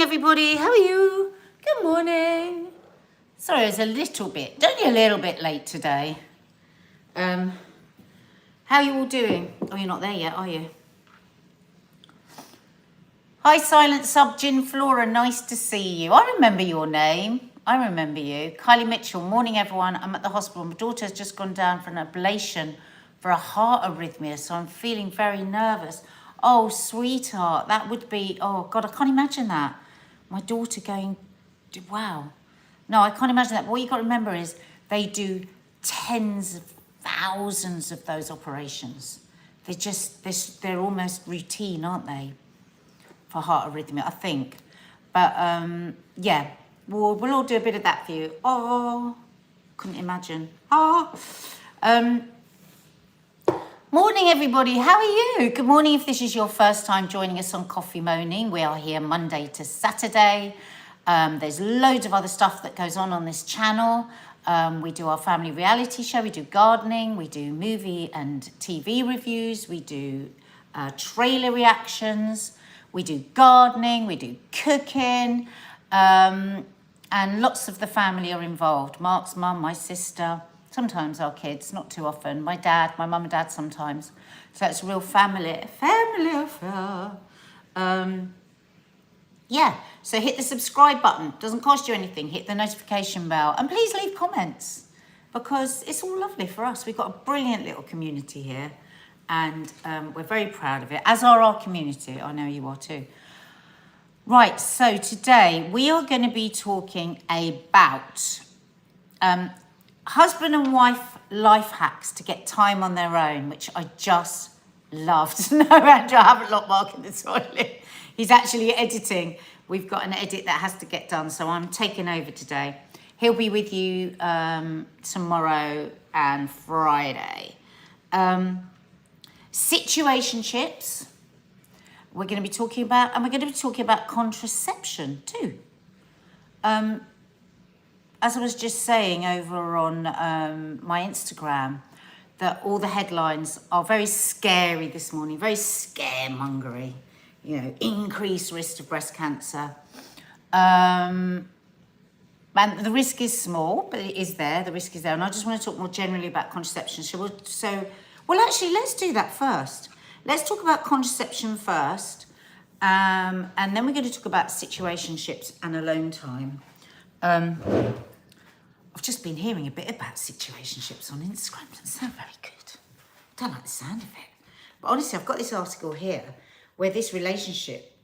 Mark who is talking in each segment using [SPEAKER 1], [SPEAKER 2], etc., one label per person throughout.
[SPEAKER 1] Everybody, how are you? Good morning. Sorry, I was only a little bit late today. How are you all doing? Oh, you're not there yet, are you? Hi, Silent Sub Gin Flora, nice to see you. I remember your name. I remember you. Kylie Mitchell, morning everyone. I'm at the hospital. My daughter has just gone down for an ablation for a heart arrhythmia, so I'm feeling very nervous. Oh, sweetheart, that would be, oh God, I can't imagine that. My daughter going, wow. No, I can't imagine that. But what you've got to remember is they do tens of thousands of those operations. They're almost routine, aren't they? For heart arrhythmia, I think. But yeah, we'll all do a bit of that for you. Oh, couldn't imagine. Morning, everybody. How are you? Good morning. If this is your first time joining us on Coffee Moaning, we are here Monday to Saturday. There's loads of other stuff that goes on this channel. We do our family reality show. We do gardening. We do movie and TV reviews. We do trailer reactions. We do gardening. We do cooking. And lots of the family are involved. Mark's mum, my sister. Sometimes our kids, not too often. My dad, my mum and dad sometimes. So it's a real family affair. Yeah, so hit the subscribe button. Doesn't cost you anything. Hit the notification bell. And please leave comments because it's all lovely for us. We've got a brilliant little community here and we're very proud of it, as are our community. I know you are too. Right, so today we are going to be talking about husband and wife life hacks to get time on their own, which I just loved. No, Andrew, I haven't locked Mark in the toilet. He's actually editing. We've got an edit that has to get done, so I'm taking over today. He'll be with you tomorrow and Friday. Situationships, we're going to be talking about, and we're going to be talking about contraception too. As I was just saying over on my Instagram, that all the headlines are very scary this morning, very scaremongery. You know, increased risk of breast cancer. And the risk is small, but it is there. The risk is there. And I just want to talk more generally about contraception. Well, actually, let's do that first. Let's talk about contraception first. And then we're going to talk about situationships and alone time. I've just been hearing a bit about situationships on Instagram. It doesn't sound very good. I don't like the sound of it. But honestly, I've got this article here where this relationship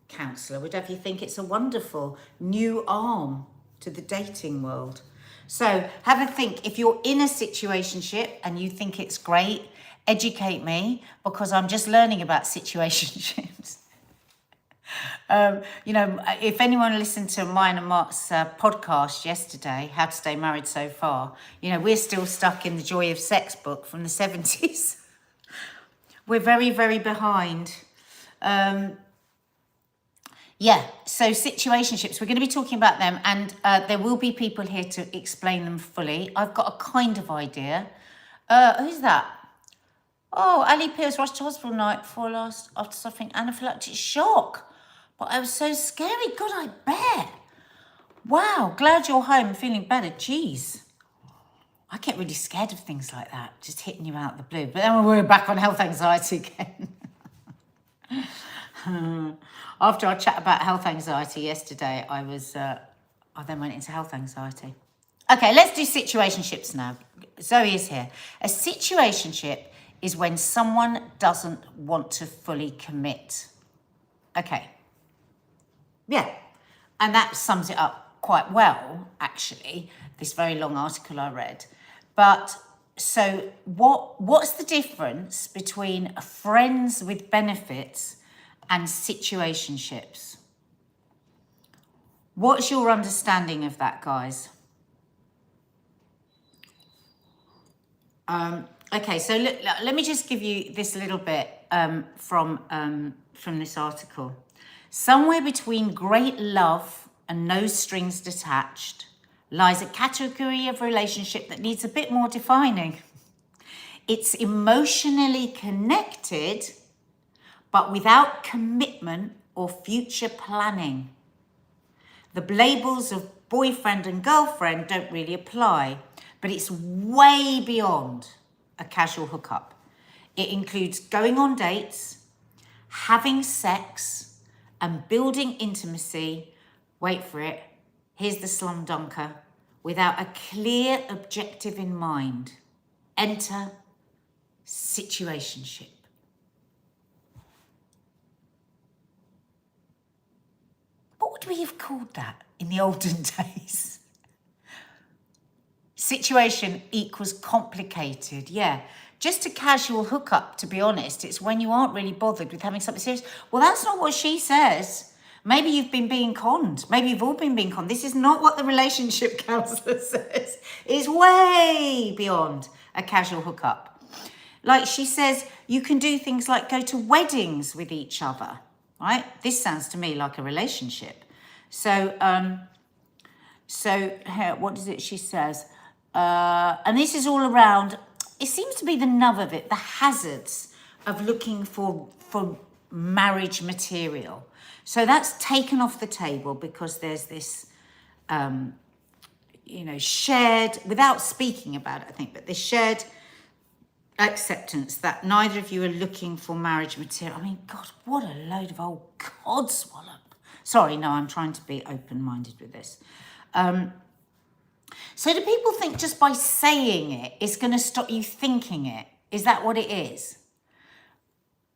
[SPEAKER 1] counsellor would have you think it's a wonderful new arm to the dating world. So have a think. If you're in a situationship and you think it's great, educate me because I'm just learning about situationships. You know, if anyone listened to mine and Mark's podcast yesterday, How to Stay Married So Far, you know, we're still stuck in the Joy of Sex book from the 70s. We're very, very behind. Yeah, so situationships, we're going to be talking about them and there will be people here to explain them fully. I've got a kind of idea. Who's that? Oh, Ali Pierce rushed to hospital night before last after suffering anaphylactic shock. But I was so scary. God, I bet. Wow, glad you're home, feeling better. Jeez. I get really scared of things like that, just hitting you out of the blue. But then we're back on health anxiety again. After our chat about health anxiety yesterday, I then went into health anxiety. Okay, let's do situationships now. Zoe is here. A situationship is when someone doesn't want to fully commit. Okay. Yeah, and that sums it up quite well, actually, this very long article I read. But so what's the difference between friends with benefits and situationships? What's your understanding of that, guys? Okay, so let me just give you this little bit from this article. Somewhere between great love and no strings detached lies a category of relationship that needs a bit more defining. It's emotionally connected, but without commitment or future planning. The labels of boyfriend and girlfriend don't really apply, but it's way beyond a casual hookup. It includes going on dates, having sex, and building intimacy, wait for it, here's the slum dunker, without a clear objective in mind. Enter situationship. What would we have called that in the olden days? Situation equals complicated, yeah. Just a casual hookup, to be honest. It's when you aren't really bothered with having something serious. Well, that's not what she says. Maybe you've been being conned. Maybe you've all been being conned. This is not what the relationship counsellor says. It's way beyond a casual hookup. Like she says, you can do things like go to weddings with each other, right? This sounds to me like a relationship. So what is it she says? And this is all around, it seems to be the nub of it, the hazards of looking for marriage material. So that's taken off the table because there's this, shared, without speaking about it, I think, but this shared acceptance that neither of you are looking for marriage material. I mean, God, what a load of old codswallop. Sorry, no, I'm trying to be open-minded with this. So do people think just by saying it, it's going to stop you thinking it? Is that what it is?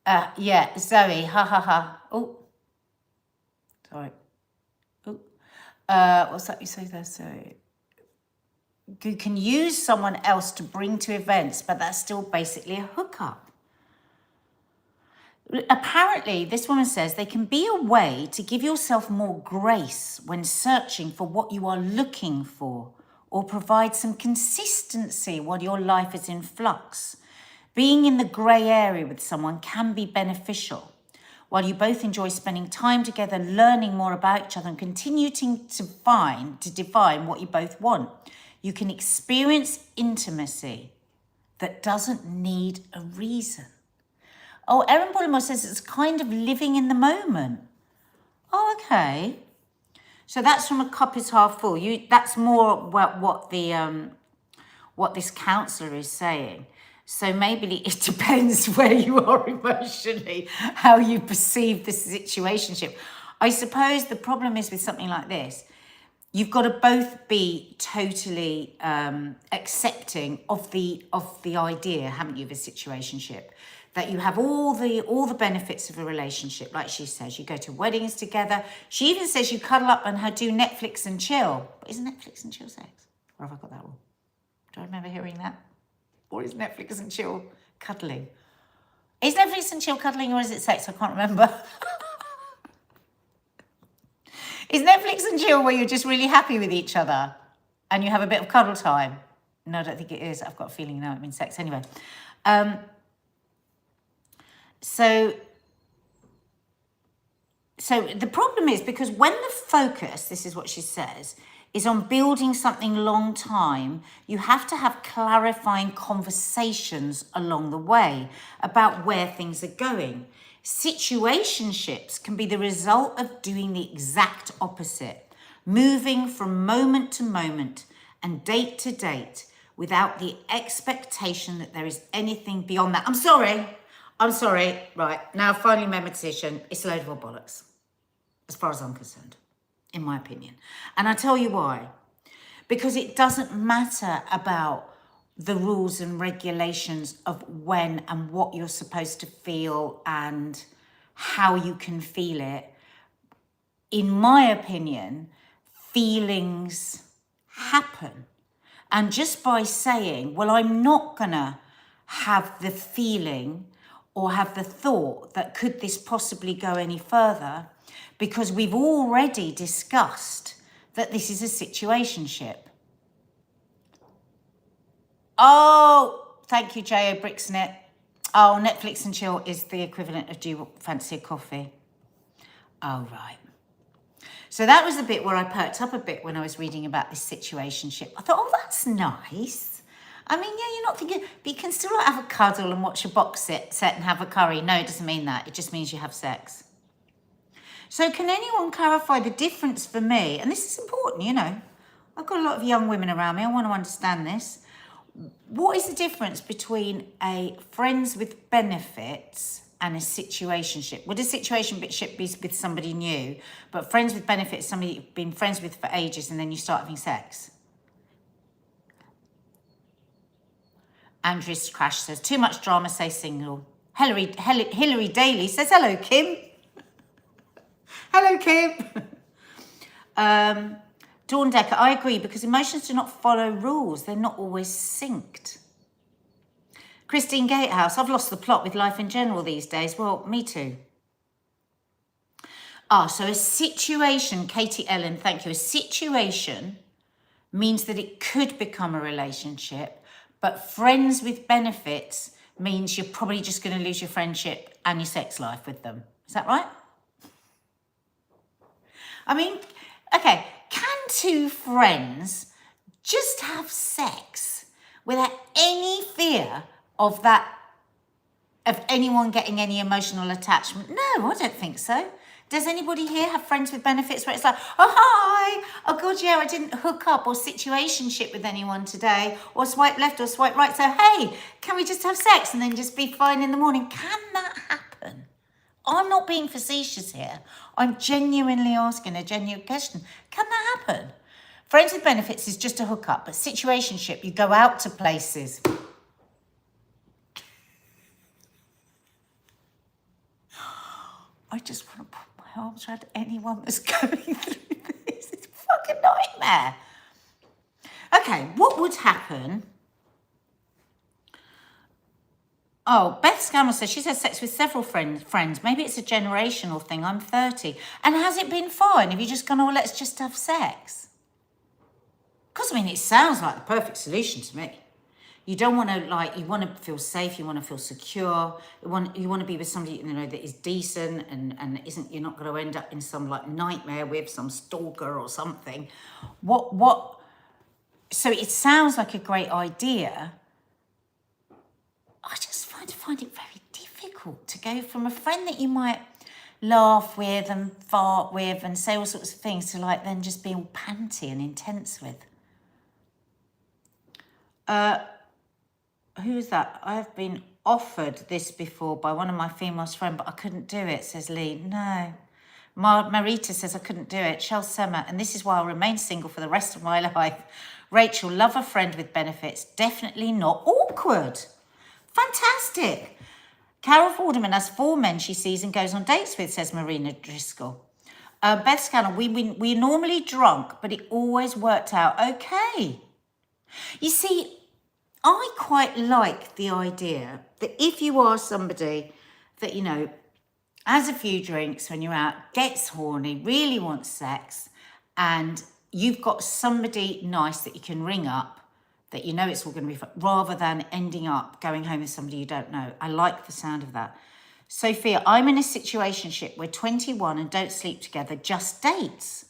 [SPEAKER 1] Yeah, Zoe, ha ha ha. Oh, sorry. Oh, what's that you say there, Zoe? You can use someone else to bring to events, but that's still basically a hookup. Apparently, this woman says they can be a way to give yourself more grace when searching for what you are looking for, or provide some consistency while your life is in flux. Being in the grey area with someone can be beneficial. While you both enjoy spending time together, learning more about each other and continuing to define what you both want, you can experience intimacy that doesn't need a reason. Oh, Erin Bullimore says it's kind of living in the moment. Oh, okay. So that's from a cup is half full. That's more what this counsellor is saying. So maybe it depends where you are emotionally, how you perceive the situationship. I suppose the problem is with something like this, you've got to both be totally accepting of the idea, haven't you, of a situationship? That you have all the benefits of a relationship, like she says. You go to weddings together. She even says you cuddle up and do Netflix and chill. But is Netflix and chill sex? Or have I got that wrong? Do I remember hearing that? Or is Netflix and chill cuddling? Is Netflix and chill cuddling or is it sex? I can't remember. Is Netflix and chill where you're just really happy with each other and you have a bit of cuddle time? No, I don't think it is. I've got a feeling now it means sex. Anyway. So the problem is because when the focus, this is what she says, is on building something long time, you have to have clarifying conversations along the way about where things are going. Situationships can be the result of doing the exact opposite, moving from moment to moment and date to date without the expectation that there is anything beyond that. I'm sorry. Right, now finally my decision, it's a load of old bollocks, as far as I'm concerned, in my opinion. And I tell you why. Because it doesn't matter about the rules and regulations of when and what you're supposed to feel and how you can feel it. In my opinion, feelings happen. And just by saying, well, I'm not gonna have the feeling or have the thought that could this possibly go any further, because we've already discussed that this is a situationship. Oh, thank you, J.O. Brixnet. Oh, Netflix and chill is the equivalent of do you fancy a coffee? Oh, right. So that was the bit where I perked up a bit when I was reading about this situationship. I thought, oh, that's nice. I mean, yeah, you're not thinking, but you can still have a cuddle and watch a box set and have a curry. No, it doesn't mean that. It just means you have sex. So can anyone clarify the difference for me? And this is important, you know. I've got a lot of young women around me. I want to understand this. What is the difference between a friends with benefits and a situationship? Would a situationship be with somebody new, but friends with benefits, somebody you've been friends with for ages and then you start having sex? Andrews Crash says, too much drama, say single. Hillary Daly says, hello, Kim. Hello, Kim. Dawn Decker, I agree, because emotions do not follow rules. They're not always synced. Christine Gatehouse, I've lost the plot with life in general these days. Well, me too. So a situation, Katie Ellen, thank you. A situation means that it could become a relationship, but friends with benefits means you're probably just going to lose your friendship and your sex life with them. Is that right? I mean, okay, can two friends just have sex without any fear of anyone getting any emotional attachment? No, I don't think so. Does anybody here have friends with benefits where it's like, oh, hi, oh, God, yeah, I didn't hook up or situationship with anyone today, or swipe left or swipe right, so, hey, can we just have sex and then just be fine in the morning? Can that happen? I'm not being facetious here. I'm genuinely asking a genuine question. Can that happen? Friends with benefits is just a hookup, but situationship, you go out to places. I just want to put my arms around anyone that's going through this. It's a fucking nightmare. Okay, what would happen? Oh, Beth Scammell says she's had sex with several friends. Maybe it's a generational thing. I'm 30. And has it been fine? Have you just gone, oh, let's just have sex? Because, I mean, it sounds like the perfect solution to me. You don't want to, you want to feel safe. You want to feel secure. You want to be with somebody, you know, that is decent and you're not going to end up in some, nightmare with some stalker or something. So it sounds like a great idea. I just find it very difficult to go from a friend that you might laugh with and fart with and say all sorts of things to then just be all panty and intense with. Who is that? I've been offered this before by one of my female friends, but I couldn't do it, says Lee. No. Marita says I couldn't do it. Shell Summer, and this is why I'll remain single for the rest of my life. Rachel, love a friend with benefits. Definitely not awkward. Fantastic. Carol Forderman has 4 men she sees and goes on dates with, says Marina Driscoll. Beth Scannell, we're normally drunk, but it always worked out okay. You see, I quite like the idea that if you are somebody that, you know, has a few drinks when you're out, gets horny, really wants sex, and you've got somebody nice that you can ring up, that you know it's all going to be fun, rather than ending up going home with somebody you don't know. I like the sound of that. Sophia, I'm in a situationship. We're 21 and don't sleep together, just dates.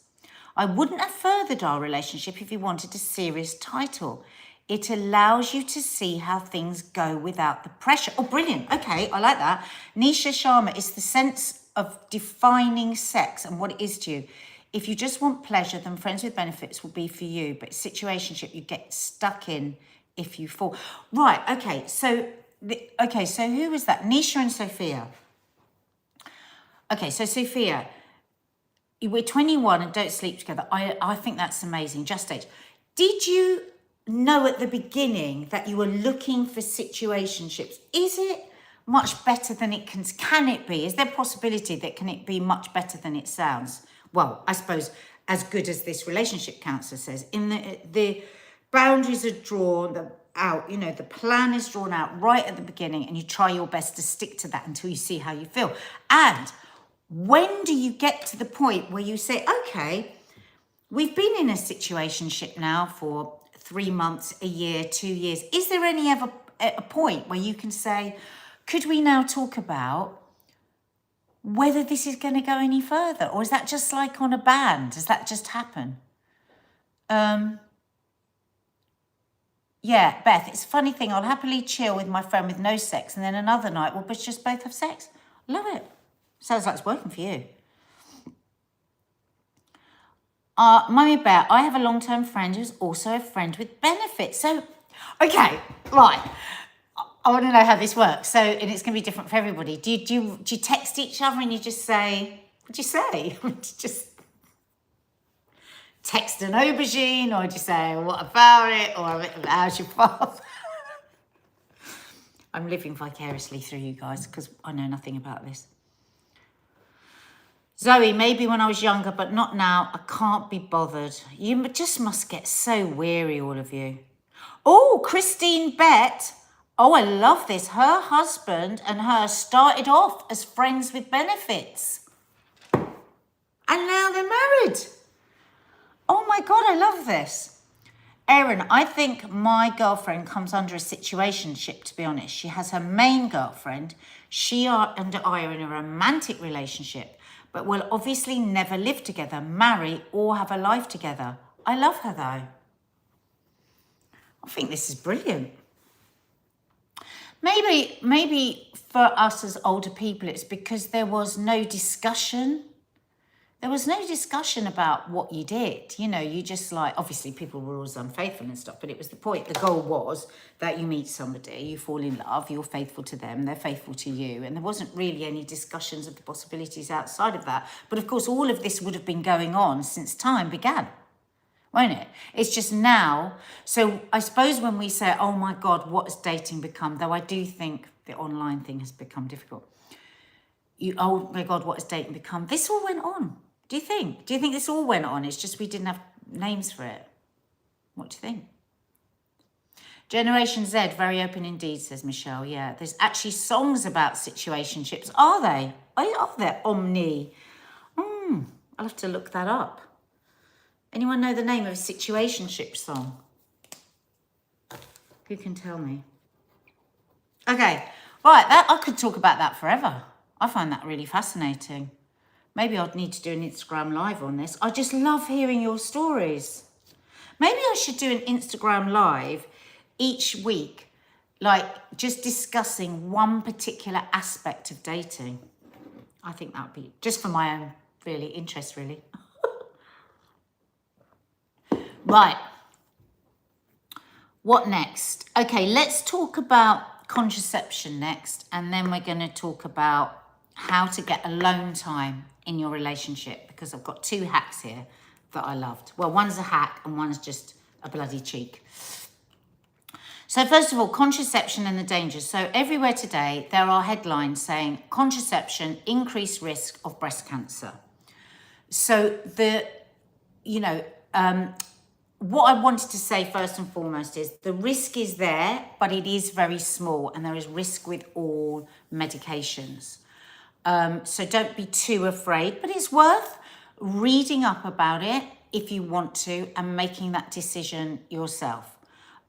[SPEAKER 1] I wouldn't have furthered our relationship if you wanted a serious title. It allows you to see how things go without the pressure. Oh, brilliant. Okay, I like that. Nisha Sharma, is the sense of defining sex and what it is to you. If you just want pleasure, then friends with benefits will be for you. But situationship, you get stuck in if you fall. Right, okay. So who was that? Nisha and Sophia. Okay, so Sophia, we're 21 and don't sleep together. I think that's amazing. Just age. Did you know at the beginning that you were looking for situationships? Is it much better than it can it be? Is there a possibility that can it be much better than it sounds? Well, I suppose as good as this relationship counsellor says, in the boundaries are drawn out, you know, the plan is drawn out right at the beginning, and you try your best to stick to that until you see how you feel. And when do you get to the point where you say, okay, we've been in a situationship now for 3 months, a year, 2 years. Is there any ever a point where you can say, could we now talk about whether this is going to go any further? Or is that just like on a band? Does that just happen? Yeah, Beth, it's a funny thing. I'll happily chill with my friend with no sex, and then another night we'll just both have sex. Love it. Sounds like it's working for you. Mummy Bear, I have a long-term friend who's also a friend with benefits. So, okay, right. I want to know how this works. So, and it's going to be different for everybody. Do you text each other and you just say, what do you say? Do you just text an aubergine, or do you say, what about it? Or how's your father? I'm living vicariously through you guys because I know nothing about this. Zoe, maybe when I was younger, but not now. I can't be bothered. You just must get so weary, all of you. Oh, Christine Bett. Oh, I love this. Her husband and her started off as friends with benefits. And now they're married. Oh my God, I love this. Erin, I think my girlfriend comes under a situationship, to be honest. She has her main girlfriend. She and I are in a romantic relationship, but will obviously never live together, marry, or have a life together. I love her though. I think this is brilliant. Maybe for us as older people, it's because there was no discussion. There was no discussion about what you did. You know, you just like, obviously people were always unfaithful and stuff, but it was the point. The goal was that you meet somebody, you fall in love, you're faithful to them, they're faithful to you. And there wasn't really any discussions of the possibilities outside of that. But of course, all of this would have been going on since time began, won't it? It's just now. So I suppose when we say, oh my God, what has dating become? Though I do think the online thing has become difficult. Oh my God, what has dating become? This all went on. Do you think? Do you think this all went on? It's just we didn't have names for it. What do you think? Generation Z, very open indeed, says Michelle. Yeah, there's actually songs about situationships. Are they? Are there? Omni. I'll have to look that up. Anyone know the name of a situationship song? Who can tell me? Okay, right, I could talk about that forever. I find that really fascinating. Maybe I'd need to do an Instagram live on this. I just love hearing your stories. Maybe I should do an Instagram live each week, like just discussing one particular aspect of dating. I think that would be just for my own interest, really. Right. What next? Okay, let's talk about contraception next, and then we're going to talk about how to get alone time in your relationship, because I've got 2 hacks here that I loved. Well, one's a hack and one's just a bloody cheek. So first of all, contraception and the dangers. So everywhere today, there are headlines saying contraception, increased risk of breast cancer. So what I wanted to say first and foremost is the risk is there, but it is very small, and there is risk with all medications. So don't be too afraid, but it's worth reading up about it if you want to and making that decision yourself.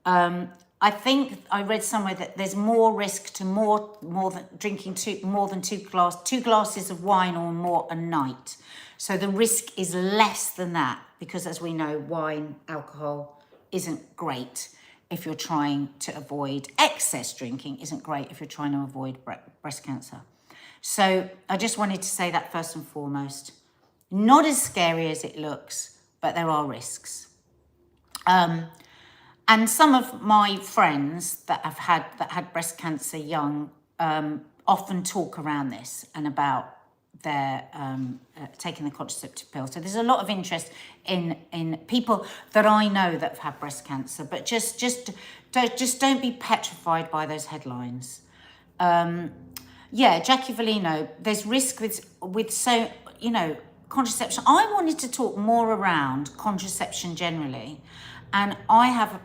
[SPEAKER 1] I think I read somewhere that there's more risk to more than drinking more than two glasses of wine or more a night. So the risk is less than that, because as we know, wine, alcohol isn't great if you're trying to avoid excess drinking, isn't great if you're trying to avoid breast cancer. So I just wanted to say that first and foremost. Not as scary as it looks, but there are risks. And some of my friends that had breast cancer young often talk around this and about their taking the contraceptive pill. So there's a lot of interest in people that I know that have had breast cancer, but just don't be petrified by those headlines. Yeah, Jackie Valino, there's risk with so, contraception. I wanted to talk more around contraception generally, and I have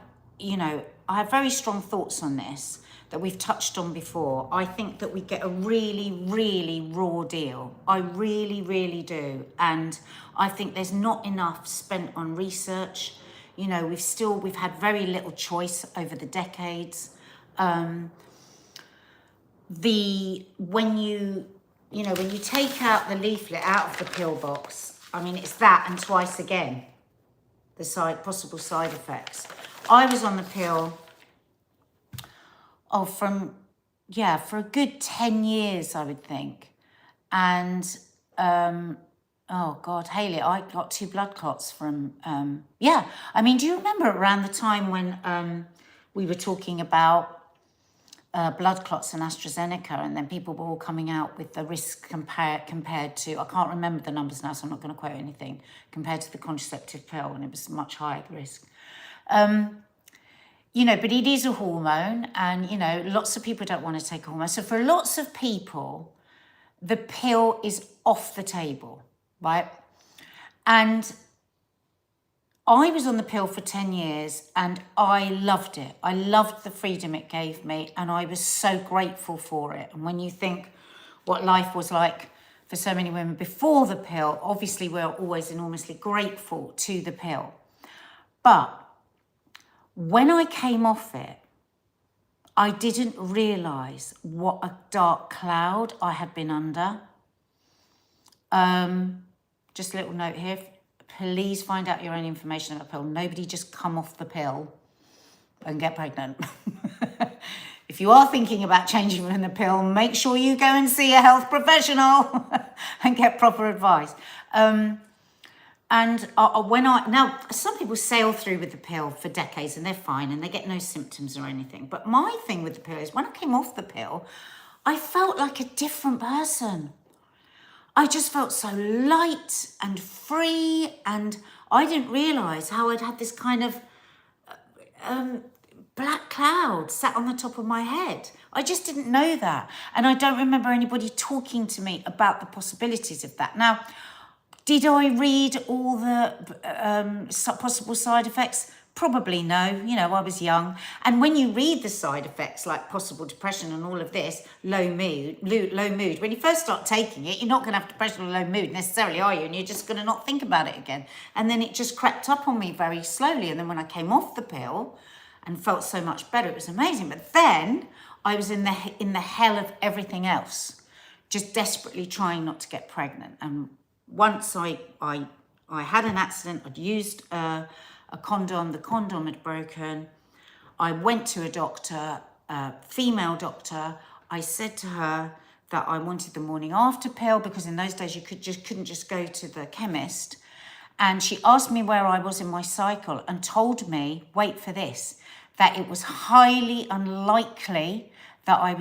[SPEAKER 1] very strong thoughts on this that we've touched on before. I think that we get a really, really raw deal. I really, really do. And I think there's not enough spent on research. We've had very little choice over the decades. When you take out the leaflet out of the pill box, I mean, it's that and twice again, the possible side effects. I was on the pill, for a good 10 years, I would think. And Oh God, Hayley, I got 2 blood clots from, yeah. I mean, do you remember around the time when we were talking about blood clots and AstraZeneca, and then people were all coming out with the risk compared to, I can't remember the numbers now, so I'm not going to quote anything, compared to the contraceptive pill, and it was much higher risk. You know, but it is a hormone, and, you know, lots of people don't want to take a hormone. So for lots of people, the pill is off the table, right? And I was on the pill for 10 years and I loved it. I loved the freedom it gave me, and I was so grateful for it. And when you think what life was like for so many women before the pill, obviously we're always enormously grateful to the pill. But when I came off it, I didn't realise what a dark cloud I had been under. Just a little note here. Please find out your own information about the pill. Nobody just come off the pill and get pregnant. If you are thinking about changing from the pill, make sure you go and see a health professional and get proper advice. Now, some people sail through with the pill for decades and they're fine and they get no symptoms or anything. But my thing with the pill is when I came off the pill, I felt like a different person. I just felt so light and free, and I didn't realise how I'd had this kind of black cloud sat on the top of my head. I just didn't know that. And I don't remember anybody talking to me about the possibilities of that. Now, did I read all the possible side effects? Probably no. You know, I was young. And when you read the side effects, like possible depression and all of this, low mood, when you first start taking it, you're not going to have depression or low mood necessarily, are you? And you're just going to not think about it again. And then it just crept up on me very slowly. And then when I came off the pill and felt so much better, it was amazing. But then I was in the hell of everything else, just desperately trying not to get pregnant. And once I had an accident, I'd used a condom, the condom had broken. I went to a doctor, a female doctor. I said to her that I wanted the morning after pill because in those days you couldn't just go to the chemist. And she asked me where I was in my cycle and told me, wait for this, that it was highly unlikely that I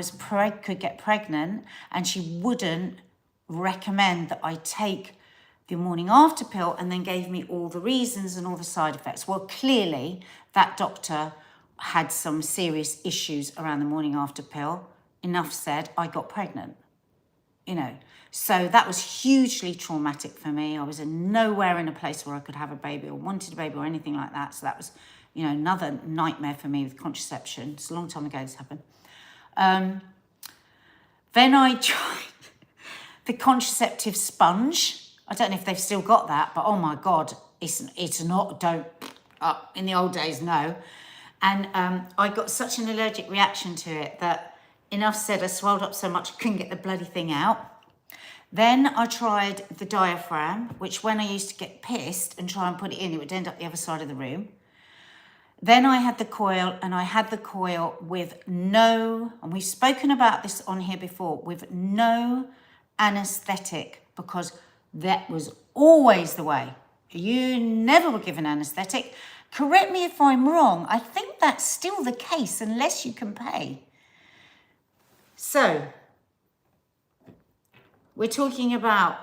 [SPEAKER 1] could get pregnant, and she wouldn't recommend that I take the morning after pill, and then gave me all the reasons and all the side effects. Well, clearly that doctor had some serious issues around the morning after pill. Enough said, I got pregnant, you know. So that was hugely traumatic for me. I was nowhere in a place where I could have a baby or wanted a baby or anything like that. So that was, you know, another nightmare for me with contraception. It's a long time ago this happened. Then I tried the contraceptive sponge. I don't know if they've still got that, but oh my God, it's not, in the old days, no. And I got such an allergic reaction to it that enough said I swelled up so much I couldn't get the bloody thing out. Then I tried the diaphragm, which when I used to get pissed and try and put it in, it would end up the other side of the room. Then I had the coil, and I had the coil with no, and we've spoken about this on here before, with no anaesthetic, because that was always the way. You never were given anaesthetic. Correct me if I'm wrong. I think that's still the case unless you can pay. So, we're talking about,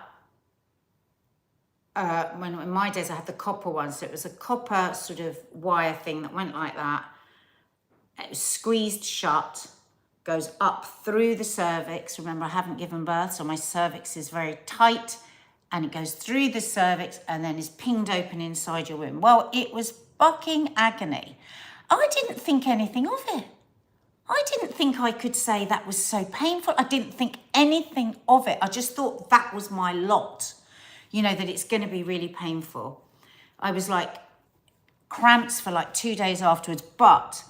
[SPEAKER 1] when in my days I had the copper one. So it was a copper sort of wire thing that went like that. It was squeezed shut, goes up through the cervix. Remember, I haven't given birth, so my cervix is very tight. And it goes through the cervix and then is pinged open inside your womb. Well, it was fucking agony. I didn't think anything of it. I didn't think I could say that was so painful. I didn't think anything of it. I just thought that was my lot, you know, that it's going to be really painful. I was like cramps for like 2 days afterwards, but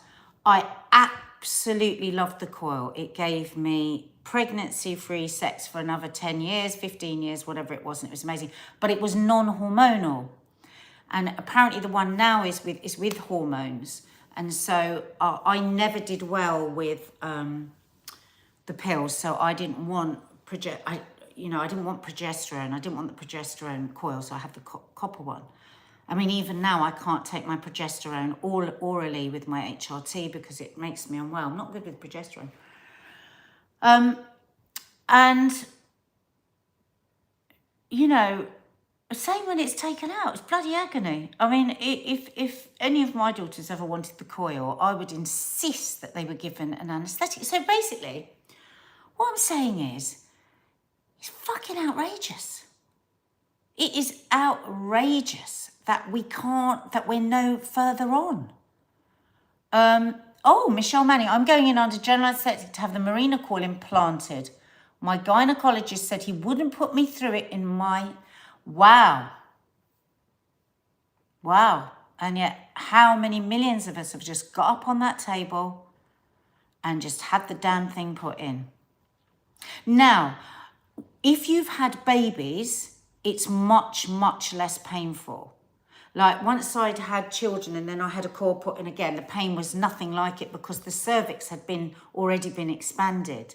[SPEAKER 1] I absolutely loved the coil. It gave me pregnancy-free sex for another 10 years, 15 years, whatever it was, and it was amazing. But it was non-hormonal. And apparently the one now is with hormones. And so I never did well with the pills. So I didn't want I didn't want progesterone. I didn't want the progesterone coil, so I had the copper one. I mean, even now I can't take my progesterone orally with my HRT because it makes me unwell. I'm not good with progesterone. And, same when it's taken out, it's bloody agony. I mean, if any of my daughters ever wanted the coil, I would insist that they were given an anaesthetic. So basically, what I'm saying is, it's fucking outrageous. It is outrageous that we're no further on. Michelle Manning, I'm going in under general anaesthetic to have the Mirena coil implanted. My gynecologist said he wouldn't put me through it in my... Wow. And yet, how many millions of us have just got up on that table and just had the damn thing put in? Now, if you've had babies, it's much, much less painful. Like once I'd had children and then I had a coil put in again, the pain was nothing like it because the cervix had already been expanded.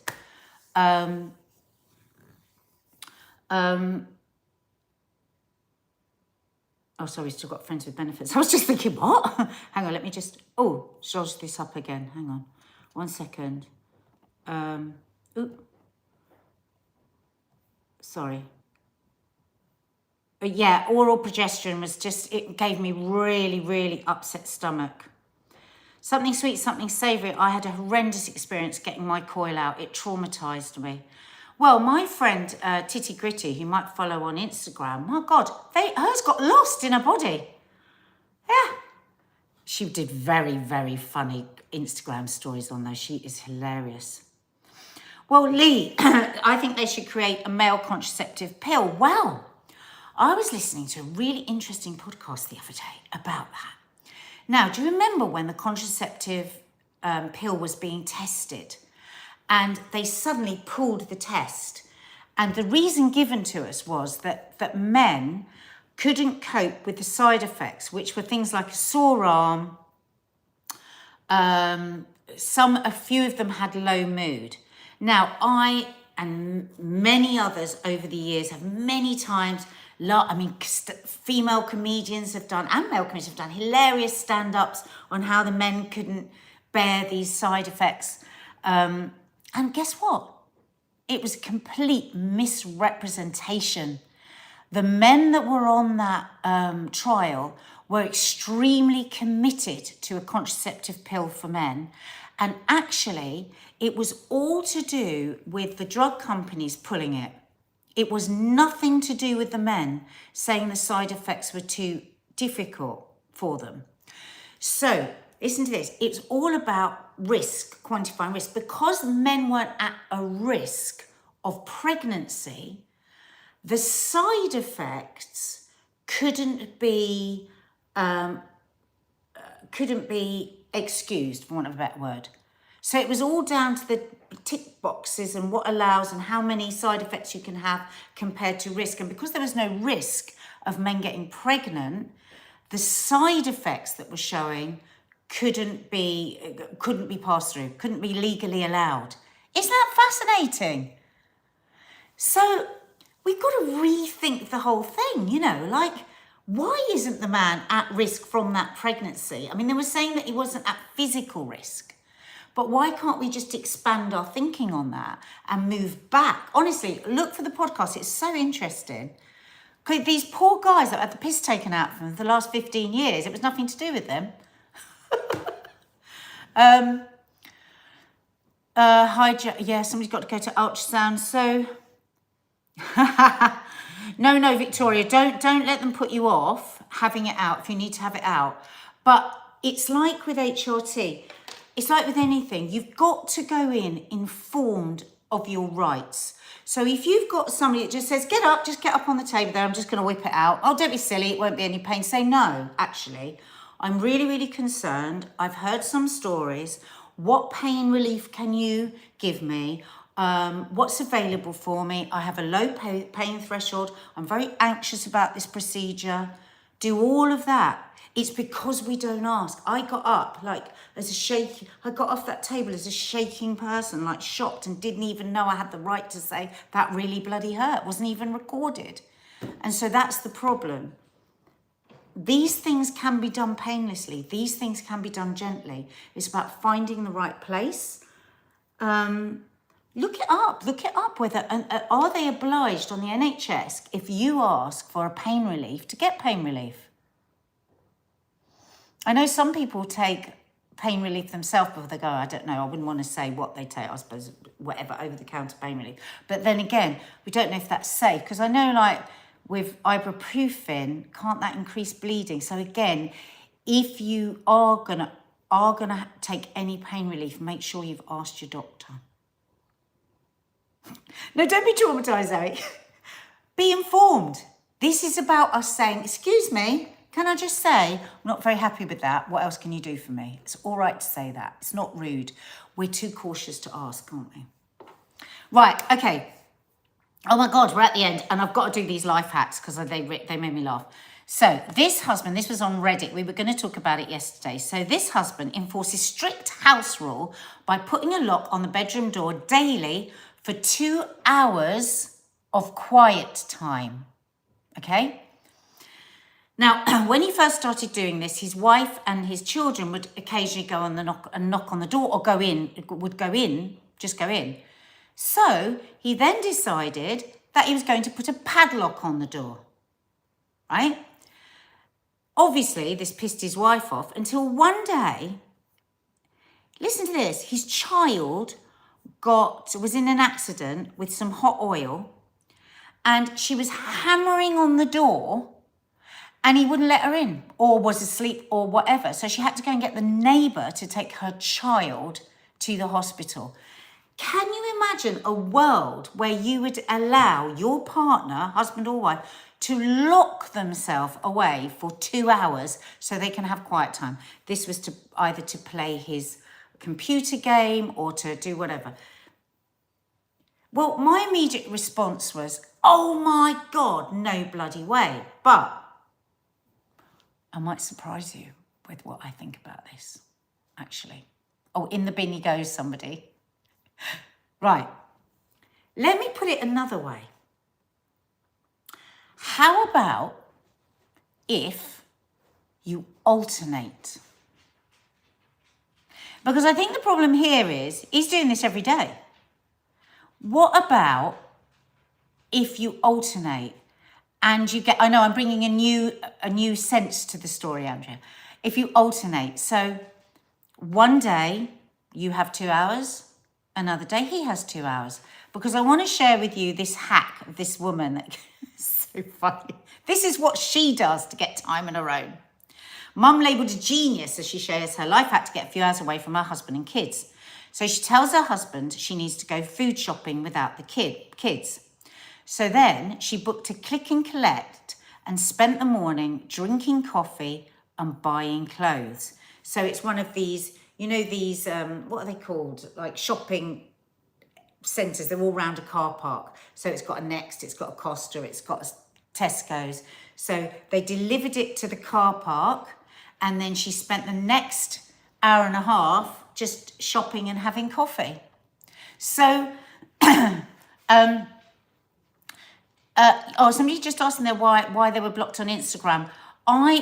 [SPEAKER 1] Sorry, still got friends with benefits. I was just thinking, what? Hang on, let me just, charge this up again. Hang on, 1 second. Sorry. But yeah, oral progesterone was it gave me really, really upset stomach. Something sweet, something savoury. I had a horrendous experience getting my coil out. It traumatised me. Well, my friend Titty Gritty, who you might follow on Instagram, my God, hers got lost in her body. Yeah. She did very, very funny Instagram stories on those. She is hilarious. Well, Lee, I think they should create a male contraceptive pill. Well, I was listening to a really interesting podcast the other day about that. Now, do you remember when the contraceptive pill was being tested and they suddenly pulled the test? And the reason given to us was that men couldn't cope with the side effects, which were things like a sore arm. A few of them had low mood. Now, I and many others over the years have many times, female comedians have done, and male comedians have done hilarious stand-ups on how the men couldn't bear these side effects. And guess what? It was a complete misrepresentation. The men that were on that trial were extremely committed to a contraceptive pill for men. And actually, it was all to do with the drug companies pulling it. It was nothing to do with the men saying the side effects were too difficult for them. So, listen to this. It's all about risk, quantifying risk. Because men weren't at a risk of pregnancy, the side effects couldn't be excused, for want of a better word. So it was all down to the tick boxes and what allows and how many side effects you can have compared to risk. And because there was no risk of men getting pregnant, the side effects that were showing couldn't be passed through, couldn't be legally allowed. Isn't that fascinating? So we've got to rethink the whole thing, why isn't the man at risk from that pregnancy? I mean, they were saying that he wasn't at physical risk, but why can't we just expand our thinking on that and move back? Honestly, look for the podcast. It's so interesting. These poor guys that had the piss taken out of them for the last 15 years, it was nothing to do with them. Somebody's got to go to ultrasound. So, no, Victoria, don't let them put you off having it out if you need to have it out. But it's like with HRT, it's like with anything. You've got to go in informed of your rights. So if you've got somebody that just says, just get up on the table there, I'm just going to whip it out. Oh, don't be silly, it won't be any pain. Say, no, actually, I'm really, really concerned. I've heard some stories. What pain relief can you give me? What's available for me? I have a low pain threshold. I'm very anxious about this procedure. do all of that. It's because we don't ask. I got up like I got off that table as a shaking person, like shocked, and didn't even know I had the right to say that really bloody hurt. Wasn't even recorded. And so that's the problem. These things can be done painlessly. These things can be done gently. It's about finding the right place. Look it up whether, are they obliged on the NHS if you ask for a pain relief to get pain relief? I know some people take pain relief themselves before they go, I don't know, I wouldn't want to say what they take, I suppose, whatever, over-the-counter pain relief. But then again, we don't know if that's safe, because I know, like, with ibuprofen, can't that increase bleeding? So again, if you are gonna take any pain relief, make sure you've asked your doctor. No, don't be traumatized, Zoe. Be informed. This is about us saying, excuse me, can I just say, I'm not very happy with that. What else can you do for me? It's all right to say that. It's not rude. We're too cautious to ask, aren't we? Right, okay. Oh my God, we're at the end, and I've got to do these life hacks because they made me laugh. So this husband, this was on Reddit. We were going to talk about it yesterday. So this husband enforces strict house rule by putting a lock on the bedroom door daily for 2 hours of quiet time. Okay? Now, when he first started doing this, his wife and his children would occasionally go on the knock on the door, or just go in. So he then decided that he was going to put a padlock on the door, right? Obviously, this pissed his wife off until one day, listen to this, his child was in an accident with some hot oil, and she was hammering on the door, and he wouldn't let her in, or was asleep, or whatever. So she had to go and get the neighbour to take her child to the hospital. Can you imagine a world where you would allow your partner, husband or wife, to lock themselves away for 2 hours so they can have quiet time? This was to either to play his computer game or to do whatever. Well, my immediate response was, oh my God, no bloody way. But I might surprise you with what I think about this, actually. Oh, in the bin he goes, somebody. Right. Let me put it another way. How about if you alternate? Because I think the problem here is, he's doing this every day. What about if you alternate and you get, I know I'm bringing a new sense to the story, Andrea. If you alternate, so one day you have 2 hours, another day he has 2 hours. Because I want to share with you this hack of this woman that is so funny. This is what she does to get time on her own. Mum labelled a genius as she shares her life hack to get a few hours away from her husband and kids. So she tells her husband she needs to go food shopping without the kids. So then she booked a click and collect and spent the morning drinking coffee and buying clothes. So it's one of these, you know, these, what are they called? Like shopping centres. They're all around a car park. So it's got a Next, it's got a Costa, it's got a Tesco's. So they delivered it to the car park, and then she spent the next hour and a half just shopping and having coffee. So, somebody just asking there why they were blocked on Instagram.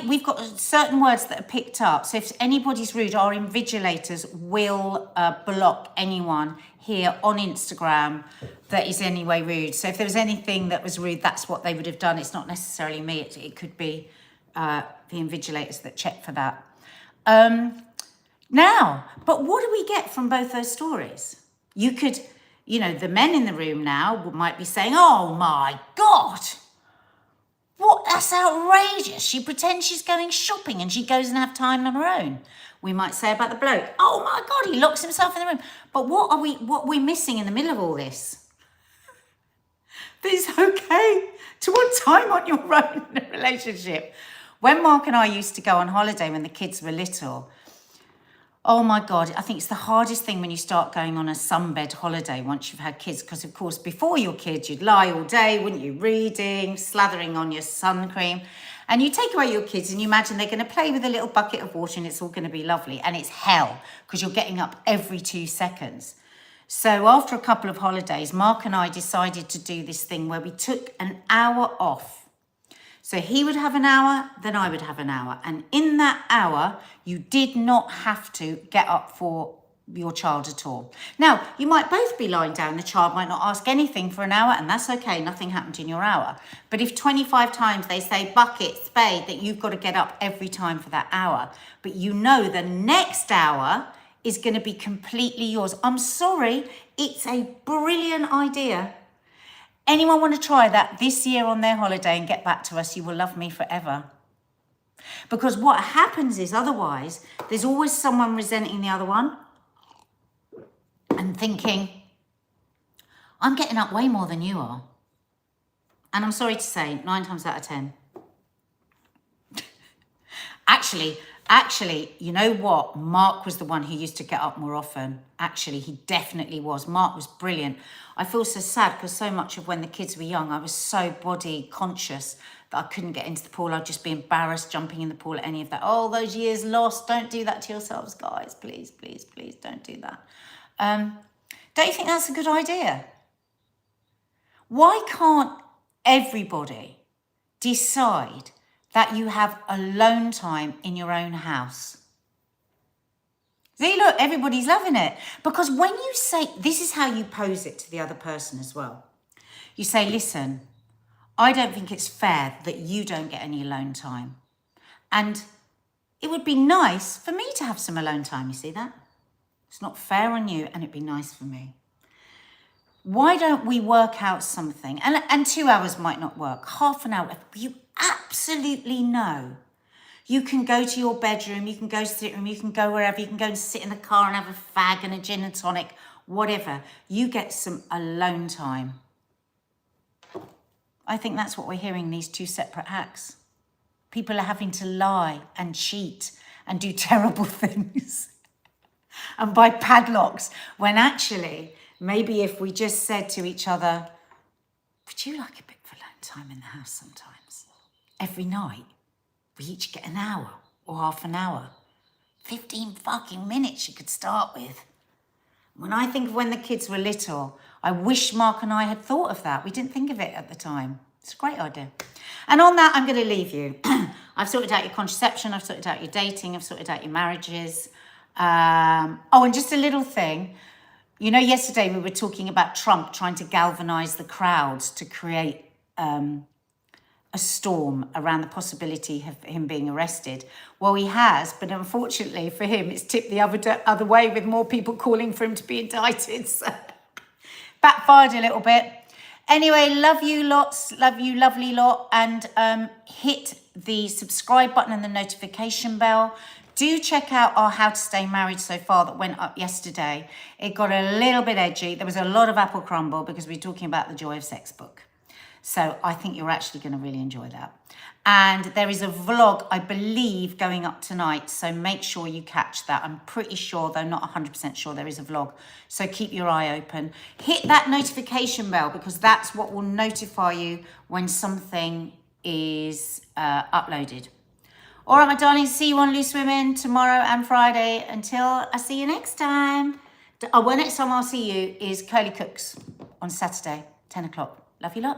[SPEAKER 1] We've got certain words that are picked up. So if anybody's rude, our invigilators will block anyone here on Instagram that is any way rude. So if there was anything that was rude, that's what they would have done. It's not necessarily me. It could be the invigilators that check for that. Now, but what do we get from both those stories? You could, you know, the men in the room now might be saying, oh my God, what? That's outrageous. She pretends she's going shopping and she goes and have time on her own. We might say about the bloke, oh my God, he locks himself in the room. But what we're missing in the middle of all this? That it's okay to want time on your own in a relationship. When Mark and I used to go on holiday when the kids were little, oh my God, I think it's the hardest thing when you start going on a sunbed holiday once you've had kids, because of course before your kids you'd lie all day, wouldn't you, reading, slathering on your sun cream. And you take away your kids and you imagine they're going to play with a little bucket of water and it's all going to be lovely. And it's hell because you're getting up every 2 seconds. So after a couple of holidays, Mark and I decided to do this thing where we took an hour off. So he would have an hour, then I would have an hour. And in that hour, you did not have to get up for your child at all. Now, you might both be lying down, the child might not ask anything for an hour, and that's okay, nothing happened in your hour. But if 25 times they say bucket, spade, that you've got to get up every time for that hour, but you know the next hour is going to be completely yours. I'm sorry, it's a brilliant idea. Anyone want to try that this year on their holiday and get back to us? You will love me forever. Because what happens is otherwise, there's always someone resenting the other one and thinking, I'm getting up way more than you are. And I'm sorry to say, 9 times out of 10. Actually, you know what? Mark was the one who used to get up more often. Actually, he definitely was. Mark was brilliant. I feel so sad because so much of when the kids were young, I was so body conscious that I couldn't get into the pool. I'd just be embarrassed jumping in the pool at any of that. Oh, those years lost. Don't do that to yourselves, guys. Please, please, please don't do that. Don't you think that's a good idea? Why can't everybody decide that you have alone time in your own house? See, look, everybody's loving it. Because when you say, this is how you pose it to the other person as well. You say, listen, I don't think it's fair that you don't get any alone time. And it would be nice for me to have some alone time, you see that? It's not fair on you and it'd be nice for me. Why don't we work out something? And 2 hours might not work. Half an hour. You absolutely know. You can go to your bedroom, you can go to the sitting room, you can go wherever, you can go and sit in the car and have a fag and a gin and tonic, whatever. You get some alone time. I think that's what we're hearing, these 2 separate acts. People are having to lie and cheat and do terrible things and buy padlocks when actually, maybe if we just said to each other, would you like a bit of alone time in the house sometimes? Every night, we each get an hour or half an hour. 15 fucking minutes you could start with. When I think of when the kids were little, I wish Mark and I had thought of that. We didn't think of it at the time. It's a great idea. And on that, I'm going to leave you. I've sorted out your contraception. I've sorted out your dating. I've sorted out your marriages. Oh, and just a little thing. You know, yesterday we were talking about Trump trying to galvanize the crowds to create a storm around the possibility of him being arrested. Well, he has, but unfortunately for him, it's tipped the other way with more people calling for him to be indicted. So backfired a little bit. Anyway, love you lots, love you lovely lot, and hit the subscribe button and the notification bell. Do check out our How to Stay Married so far that went up yesterday. It got a little bit edgy. There was a lot of apple crumble because we were talking about the Joy of Sex book. So I think you're actually going to really enjoy that. And there is a vlog, I believe, going up tonight. So make sure you catch that. I'm pretty sure, though not 100% sure, there is a vlog. So keep your eye open. Hit that notification bell because that's what will notify you when something is uploaded. All right, my darlings, see you on Loose Women tomorrow and Friday. Until I see you next time. Oh, well, next time I'll see you is Curly Cooks on Saturday, 10 o'clock. Love you lots.